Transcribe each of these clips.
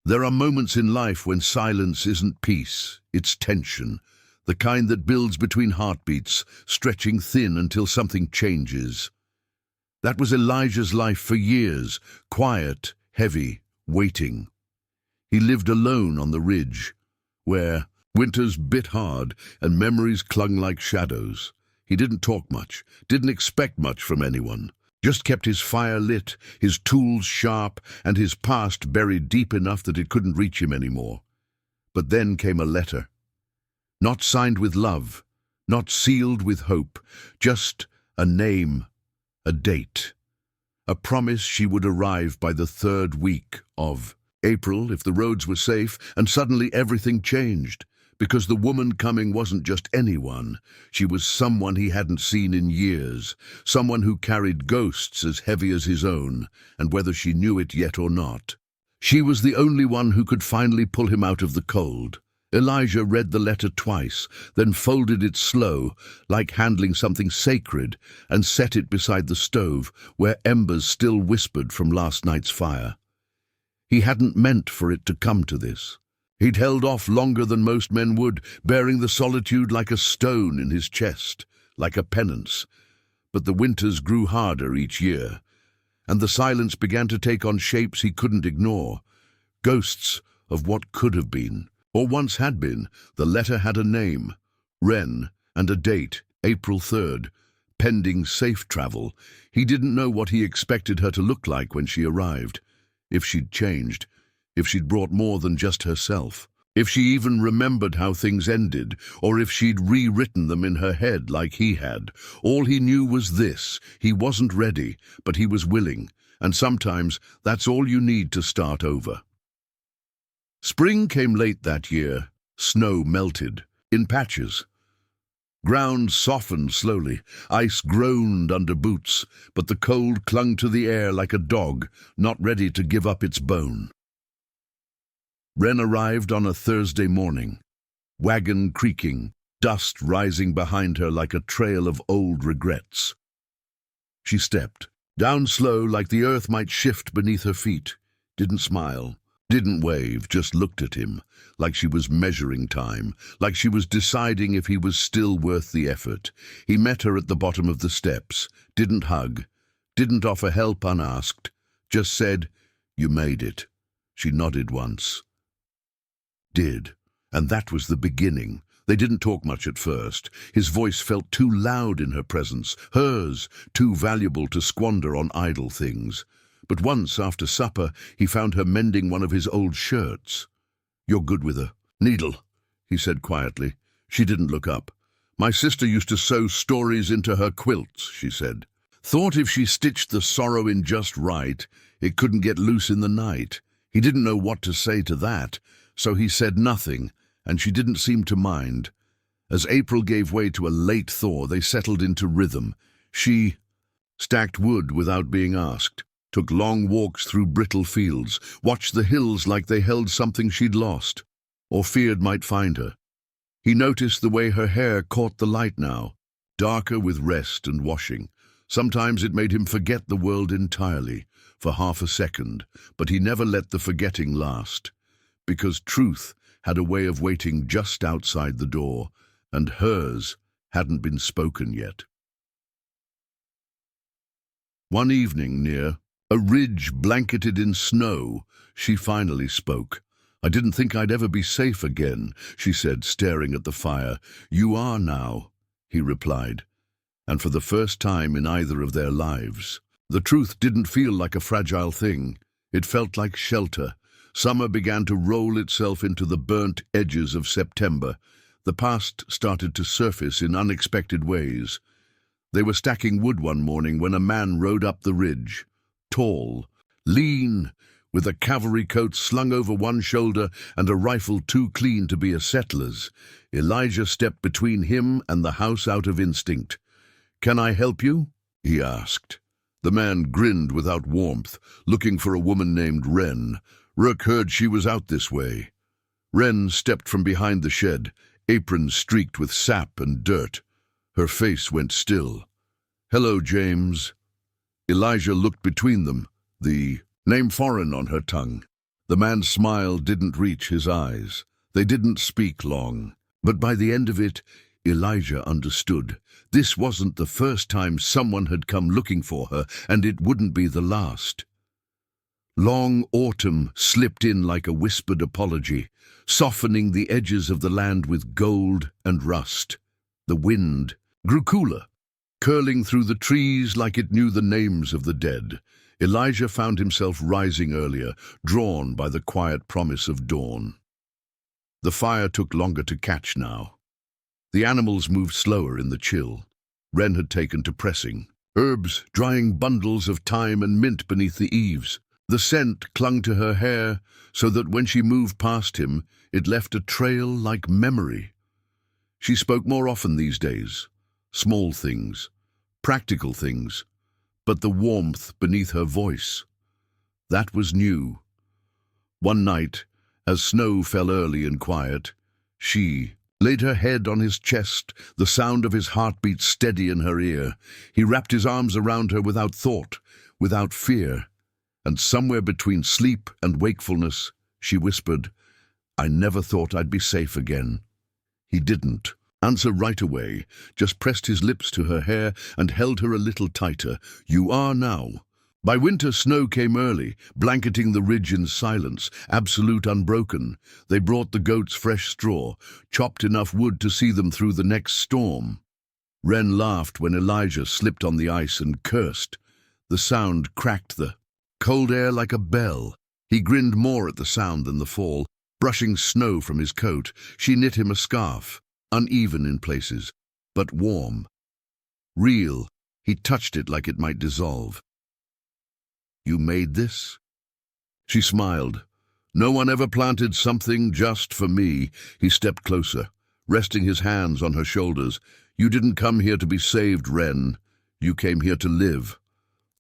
There are moments in life when silence isn't peace, it's tension, the kind that builds between heartbeats, stretching thin until something changes. That was Elijah's life for years, quiet, heavy, waiting. He lived alone on the ridge, where winters bit hard and memories clung like shadows. He didn't talk much, didn't expect much from anyone. Just kept his fire lit, his tools sharp, and his past buried deep enough that it couldn't reach him anymore. But then came a letter. Not signed with love, not sealed with hope, just a name, a date. A promise she would arrive by the 3rd week of April if the roads were safe, and suddenly everything changed. Because the woman coming wasn't just anyone. She was someone he hadn't seen in years, someone who carried ghosts as heavy as his own, and whether she knew it yet or not. She was the only one who could finally pull him out of the cold. Elijah read the letter twice, then folded it slow, like handling something sacred, and set it beside the stove, where embers still whispered from last night's fire. He hadn't meant for it to come to this. He'd held off longer than most men would, bearing the solitude like a stone in his chest, like a penance. But the winters grew harder each year, and the silence began to take on shapes he couldn't ignore. Ghosts of what could have been, or once had been. The letter had a name, Wren, and a date, April 3rd, pending safe travel. He didn't know what he expected her to look like when she arrived, if she'd changed, if she'd brought more than just herself, if she even remembered how things ended, or if she'd rewritten them in her head like he had. All he knew was this: he wasn't ready, but he was willing, and sometimes that's all you need to start over. Spring came late that year. Snow melted, in patches. Ground softened slowly, ice groaned under boots, but the cold clung to the air like a dog, not ready to give up its bone. Wren arrived on a Thursday morning, wagon creaking, dust rising behind her like a trail of old regrets. She stepped, down slow like the earth might shift beneath her feet, didn't smile, didn't wave, just looked at him, like she was measuring time, like she was deciding if he was still worth the effort. He met her at the bottom of the steps, didn't hug, didn't offer help unasked, just said, "You made it." She nodded once. Did, and that was the beginning. They didn't talk much at first. His voice felt too loud in her presence, hers, too valuable to squander on idle things. But once, after supper, he found her mending one of his old shirts. "You're good with a needle," he said quietly. She didn't look up. "My sister used to sew stories into her quilts," she said. "Thought if she stitched the sorrow in just right, it couldn't get loose in the night." He didn't know what to say to that, so he said nothing, and she didn't seem to mind. As April gave way to a late thaw, they settled into rhythm. She stacked wood without being asked, took long walks through brittle fields, watched the hills like they held something she'd lost, or feared might find her. He noticed the way her hair caught the light now, darker with rest and washing. Sometimes it made him forget the world entirely, for half a second, but he never let the forgetting last. Because truth had a way of waiting just outside the door, and hers hadn't been spoken yet. One evening near a ridge blanketed in snow, she finally spoke. "I didn't think I'd ever be safe again," she said, staring at the fire. "You are now," he replied, and for the first time in either of their lives. The truth didn't feel like a fragile thing. It felt like shelter. Summer began to roll itself into the burnt edges of September. The past started to surface in unexpected ways. They were stacking wood one morning when a man rode up the ridge. Tall, lean, with a cavalry coat slung over one shoulder and a rifle too clean to be a settler's. Elijah stepped between him and the house out of instinct. "Can I help you?" he asked. The man grinned without warmth, looking for a woman named Wren. Rook heard she was out this way. Wren stepped from behind the shed, apron streaked with sap and dirt. Her face went still. "Hello, James." Elijah looked between them, the name foreign on her tongue. The man's smile didn't reach his eyes. They didn't speak long. But by the end of it, Elijah understood. This wasn't the first time someone had come looking for her, and it wouldn't be the last. Long autumn slipped in like a whispered apology, softening the edges of the land with gold and rust. The wind grew cooler, curling through the trees like it knew the names of the dead. Elijah found himself rising earlier, drawn by the quiet promise of dawn. The fire took longer to catch now. The animals moved slower in the chill. Wren had taken to pressing, herbs drying bundles of thyme and mint beneath the eaves. The scent clung to her hair so that when she moved past him, it left a trail like memory. She spoke more often these days. Small things, practical things, but the warmth beneath her voice. That was new. One night, as snow fell early and quiet, she laid her head on his chest, the sound of his heartbeat steady in her ear. He wrapped his arms around her without thought, without fear. And somewhere between sleep and wakefulness, she whispered, "I never thought I'd be safe again." He didn't answer right away, just pressed his lips to her hair and held her a little tighter. "You are now." By winter, snow came early, blanketing the ridge in silence, absolute unbroken. They brought the goats fresh straw, chopped enough wood to see them through the next storm. Wren laughed when Elijah slipped on the ice and cursed. The sound cracked the cold air like a bell. He grinned more at the sound than the fall, brushing snow from his coat. She knit him a scarf, uneven in places, but warm. Real, he touched it like it might dissolve. "You made this?" She smiled. "No one ever planted something just for me." He stepped closer, resting his hands on her shoulders. "You didn't come here to be saved, Wren. You came here to live.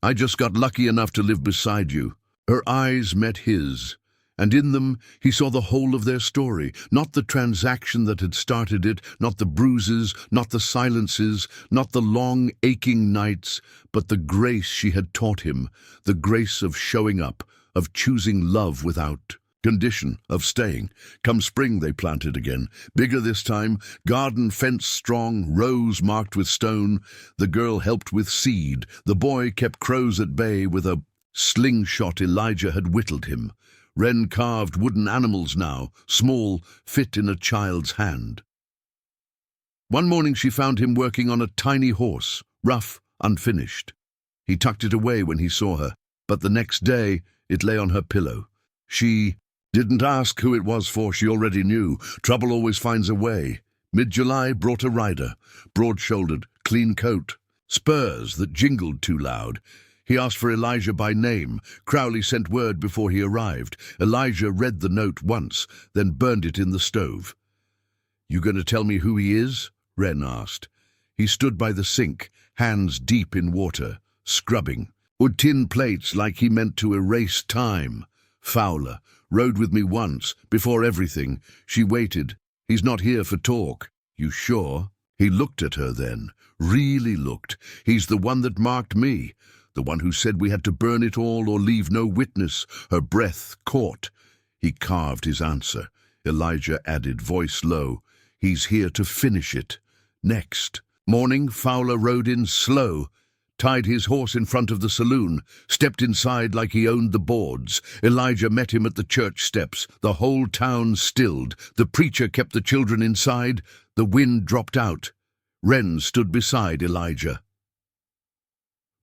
I just got lucky enough to live beside you." Her eyes met his, and in them he saw the whole of their story, not the transaction that had started it, not the bruises, not the silences, not the long, aching nights, but the grace she had taught him, the grace of showing up, of choosing love without condition, of staying. Come spring, they planted again, bigger this time, garden fence strong, rows marked with stone. The girl helped with seed, the boy kept crows at bay with a slingshot Elijah had whittled him. Wren carved wooden animals now, small, fit in a child's hand. One morning she found him working on a tiny horse, rough, unfinished. He tucked it away when he saw her, but the next day it lay on her pillow. She didn't ask who it was for, she already knew. Trouble always finds a way. Mid-July brought a rider, broad-shouldered, clean coat, spurs that jingled too loud. He asked for Elijah by name. Crowley sent word before he arrived. Elijah read the note once, then burned it in the stove. "You going to tell me who he is?" Wren asked. He stood by the sink, hands deep in water, scrubbing. Would tin plates like he meant to erase time. Fowler. Rode with me once, before everything. She waited. "He's not here for talk." "You sure?" He looked at her then. Really looked. "He's the one that marked me. The one who said we had to burn it all or leave no witness." Her breath caught. He carved his answer. Elijah added, voice low, "He's here to finish it." Next morning, Fowler rode in slow, tied his horse in front of the saloon, stepped inside like he owned the boards. Elijah met him at the church steps. The whole town stilled. The preacher kept the children inside. The wind dropped out. Wren stood beside Elijah.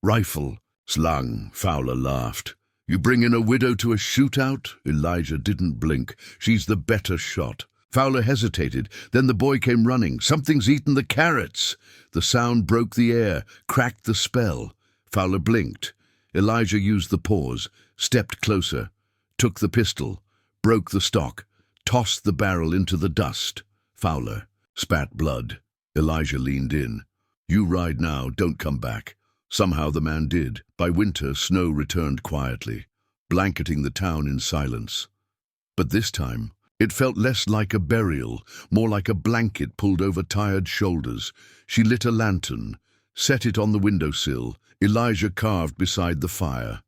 "Rifle slung," Fowler laughed. "You bring in a widow to a shootout?" Elijah didn't blink. "She's the better shot." Fowler hesitated. Then the boy came running. "Something's eaten the carrots." The sound broke the air, cracked the spell. Fowler blinked. Elijah used the pause, stepped closer, took the pistol, broke the stock, tossed the barrel into the dust. Fowler spat blood. Elijah leaned in. "You ride now, don't come back." Somehow the man did. By winter, snow returned quietly, blanketing the town in silence. But this time, it felt less like a burial, more like a blanket pulled over tired shoulders. She lit a lantern, set it on the windowsill. Elijah carved beside the fire.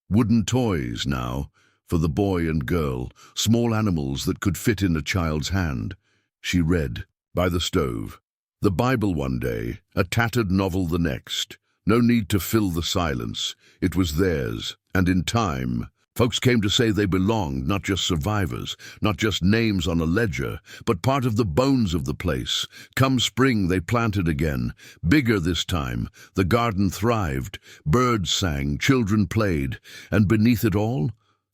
Wooden toys now, For the boy and girl, small animals that could fit in a child's hand. She read, by the stove. The Bible one day, a tattered novel the next. No need to fill the silence. It was theirs, and in time, folks came to say they belonged, not just survivors, not just names on a ledger, but part of the bones of the place. Come spring, they planted again. Bigger this time. The garden thrived. Birds sang, children played, and beneath it all,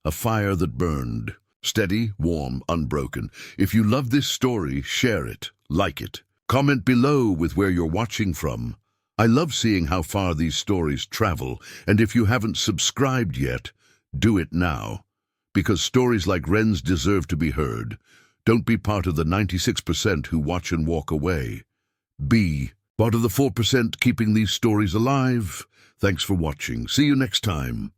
a fire that burned. Steady, warm, unbroken. If you love this story, share it, like it. Comment below with where you're watching from. I love seeing how far these stories travel, and if you haven't subscribed yet, do it now. Because stories like Wren's deserve to be heard. Don't be part of the 96% who watch and walk away. Be part of the 4% keeping these stories alive. Thanks for watching. See you next time.